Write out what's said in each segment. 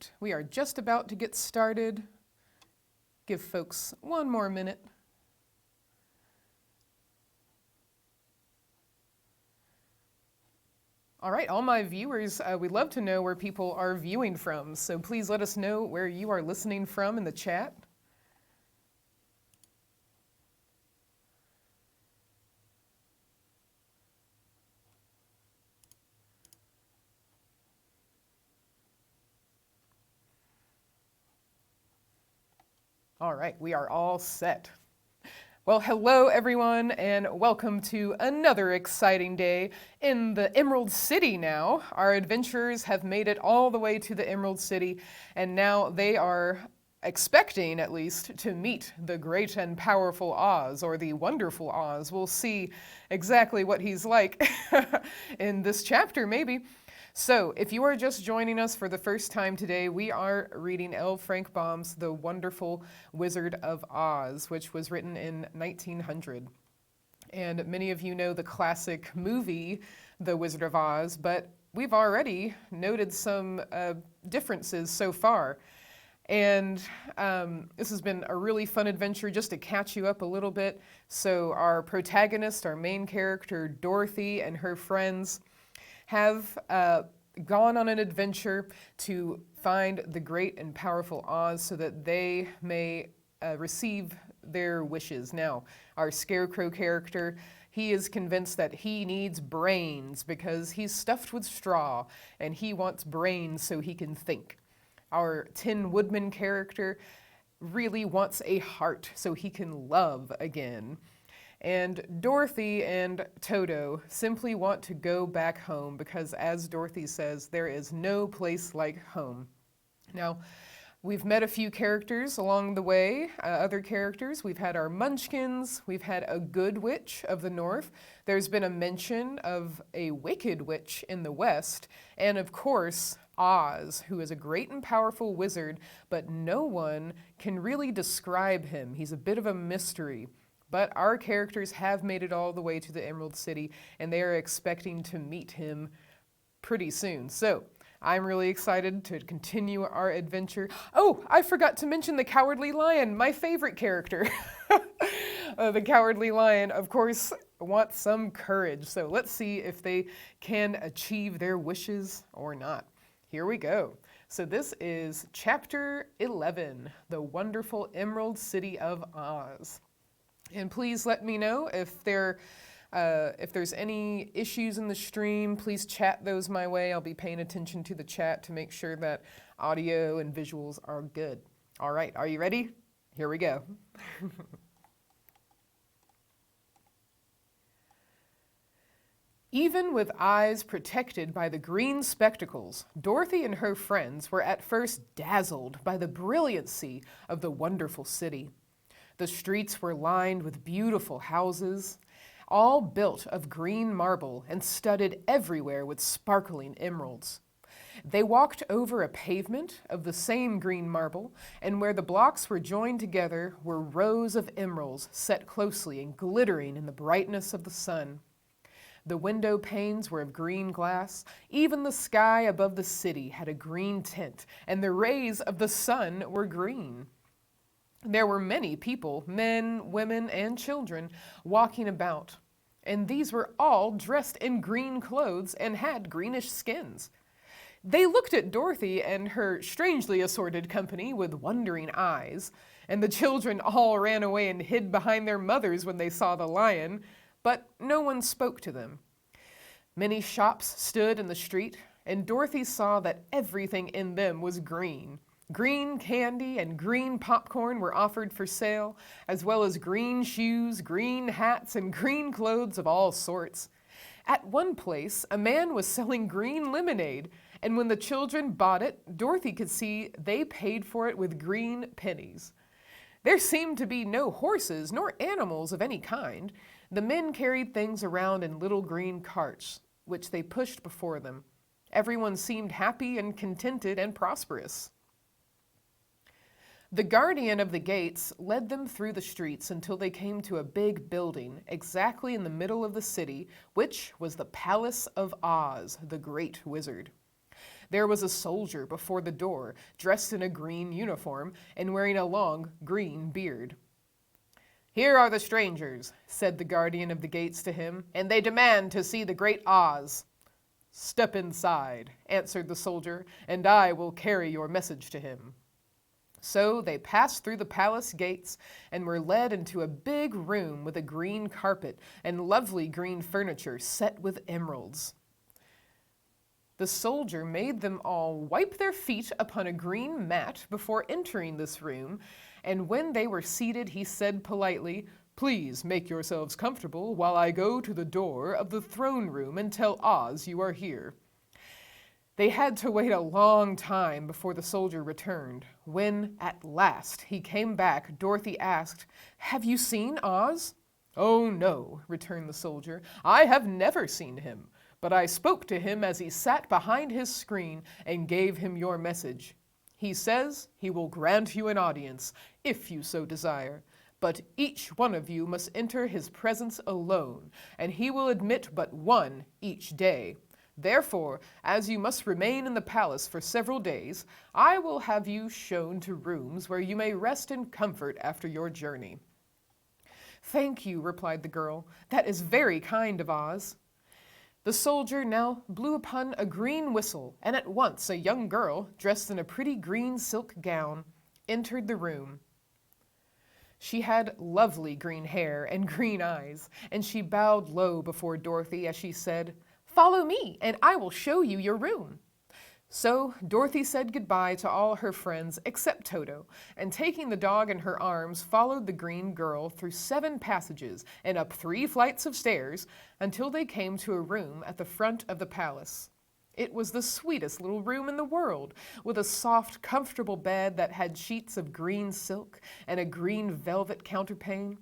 right, we are just about to get started. Give folks one more minute. All right, all my viewers, we'd love to know where people are viewing from, so please let us know where you are listening from in the chat. All right, we are all set. Well, hello everyone, and welcome to another exciting day in the Emerald City now. Our adventurers have made it all the way to the Emerald City, and now they are expecting, at least, to meet the great and powerful Oz, or the wonderful Oz. We'll see exactly what he's like in this chapter, maybe. So, if you are just joining us for the first time today, we are reading L. Frank Baum's The Wonderful Wizard of Oz, which was written in 1900. And many of you know the classic movie, The Wizard of Oz, but we've already noted some differences so far. And this has been a really fun adventure just to catch you up a little bit. So our protagonist, our main character, Dorothy, and her friends have gone on an adventure to find the great and powerful Oz so that they may receive their wishes. Now, our Scarecrow character, he is convinced that he needs brains because he's stuffed with straw and he wants brains so he can think. Our Tin Woodman character really wants a heart so he can love again. And Dorothy and Toto simply want to go back home because, as Dorothy says, there is no place like home. Now, we've met a few characters along the way, other characters. We've had our Munchkins, we've had a good witch of the north, there's been a mention of a wicked witch in the west, and of course, Oz, who is a great and powerful wizard, but no one can really describe him. He's a bit of a mystery. But our characters have made it all the way to the Emerald City, and they are expecting to meet him pretty soon. So, I'm really excited to continue our adventure. Oh, I forgot to mention the Cowardly Lion, my favorite character. The Cowardly Lion, of course, wants some courage. So let's see if they can achieve their wishes or not. Here we go. So this is Chapter 11, The Wonderful Emerald City of Oz. And please let me know if there's any issues in the stream. Please chat those my way. I'll be paying attention to the chat to make sure that audio and visuals are good. All right, are you ready? Here we go. Even with eyes protected by the green spectacles, Dorothy and her friends were at first dazzled by the brilliancy of the wonderful city. The streets were lined with beautiful houses, all built of green marble and studded everywhere with sparkling emeralds. They walked over a pavement of the same green marble, and where the blocks were joined together were rows of emeralds set closely and glittering in the brightness of the sun. The window panes were of green glass. Even the sky above the city had a green tint, and the rays of the sun were green. There were many people, men, women, and children, walking about, and these were all dressed in green clothes and had greenish skins. They looked at Dorothy and her strangely assorted company with wondering eyes, and the children all ran away and hid behind their mothers when they saw the lion, but no one spoke to them. Many shops stood in the street, and Dorothy saw that everything in them was green. Green candy and green popcorn were offered for sale, as well as green shoes, green hats, and green clothes of all sorts. At one place, a man was selling green lemonade, and when the children bought it, Dorothy could see they paid for it with green pennies. There seemed to be no horses nor animals of any kind. The men carried things around in little green carts, which they pushed before them. Everyone seemed happy and contented and prosperous. The guardian of the gates led them through the streets until they came to a big building exactly in the middle of the city, which was the Palace of Oz, the Great Wizard. There was a soldier before the door, dressed in a green uniform and wearing a long green beard. "Here are the strangers," said the guardian of the gates to him, "and they demand to see the great Oz." "Step inside," answered the soldier, "and I will carry your message to him." So they passed through the palace gates and were led into a big room with a green carpet and lovely green furniture set with emeralds. The soldier made them all wipe their feet upon a green mat before entering this room, and when they were seated, he said politely, "Please make yourselves comfortable while I go to the door of the throne room and tell Oz you are here." They had to wait a long time before the soldier returned. When, at last, he came back, Dorothy asked, "Have you seen Oz?" "Oh, no," returned the soldier. "I have never seen him, but I spoke to him as he sat behind his screen and gave him your message. He says he will grant you an audience, if you so desire, but each one of you must enter his presence alone, and he will admit but one each day. Therefore, as you must remain in the palace for several days, I will have you shown to rooms where you may rest in comfort after your journey." "Thank you," replied the girl. "That is very kind of Oz." The soldier now blew upon a green whistle, and at once a young girl, dressed in a pretty green silk gown, entered the room. She had lovely green hair and green eyes, and she bowed low before Dorothy as she said, "Follow me, and I will show you your room." So Dorothy said goodbye to all her friends except Toto, and taking the dog in her arms, followed the green girl through 7 passages and up 3 flights of stairs until they came to a room at the front of the palace. It was the sweetest little room in the world, with a soft, comfortable bed that had sheets of green silk and a green velvet counterpane.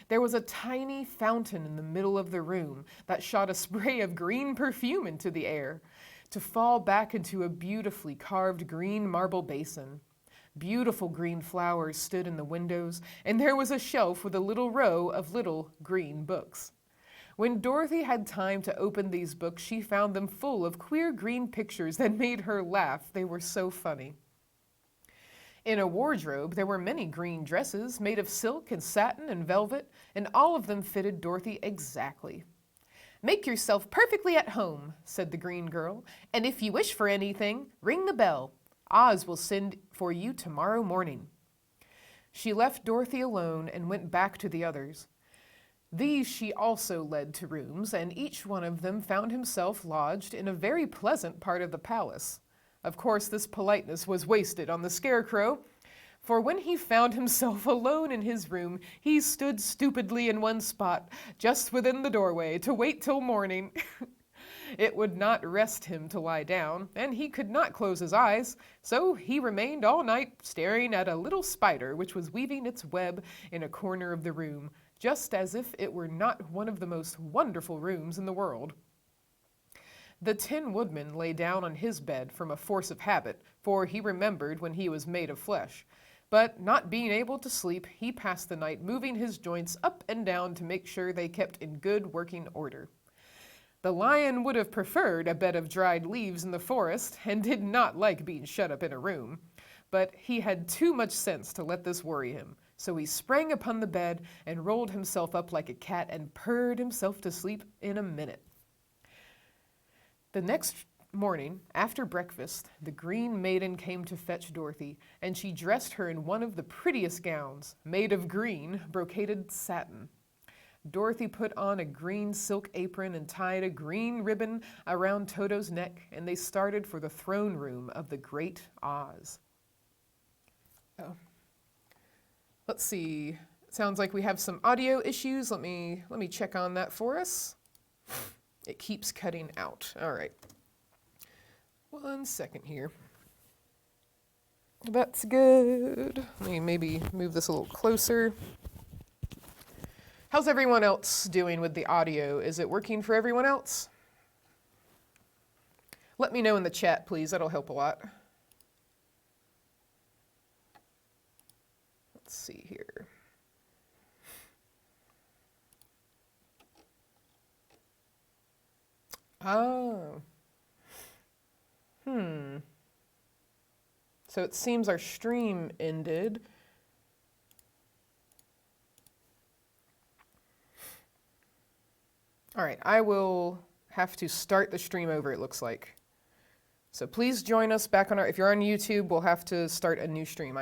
There was a tiny fountain in the middle of the room that shot a spray of green perfume into the air, to fall back into a beautifully carved green marble basin. Beautiful green flowers stood in the windows, and there was a shelf with a little row of little green books. When Dorothy had time to open these books, she found them full of queer green pictures that made her laugh. They were so funny. In a wardrobe, there were many green dresses made of silk and satin and velvet, and all of them fitted Dorothy exactly. "Make yourself perfectly at home," said the green girl, "and if you wish for anything, ring the bell. Oz will send for you tomorrow morning." She left Dorothy alone and went back to the others. These she also led to rooms, and each one of them found himself lodged in a very pleasant part of the palace. Of course, this politeness was wasted on the Scarecrow, for when he found himself alone in his room, he stood stupidly in one spot, just within the doorway, to wait till morning. It would not rest him to lie down, and he could not close his eyes, so he remained all night staring at a little spider which was weaving its web in a corner of the room, just as if it were not one of the most wonderful rooms in the world. The Tin Woodman lay down on his bed from a force of habit, for he remembered when he was made of flesh. But not being able to sleep, he passed the night moving his joints up and down to make sure they kept in good working order. The Lion would have preferred a bed of dried leaves in the forest, and did not like being shut up in a room. But he had too much sense to let this worry him, so he sprang upon the bed and rolled himself up like a cat and purred himself to sleep in a minute. The next morning, after breakfast, the Green Maiden came to fetch Dorothy, and she dressed her in one of the prettiest gowns, made of green, brocaded satin. Dorothy put on a green silk apron and tied a green ribbon around Toto's neck, and they started for the throne room of the Great Oz. Oh. Let's see. Sounds like we have some audio issues. Let me check on that for us. It keeps cutting out. All right. 1 second here. That's good. Let me maybe move this a little closer. How's everyone else doing with the audio? Is it working for everyone else? Let me know in the chat, please. That'll help a lot. Let's see here. Oh. So it seems our stream ended. All right, I will have to start the stream over, it looks like. So please join us back on if you're on YouTube, we'll have to start a new stream.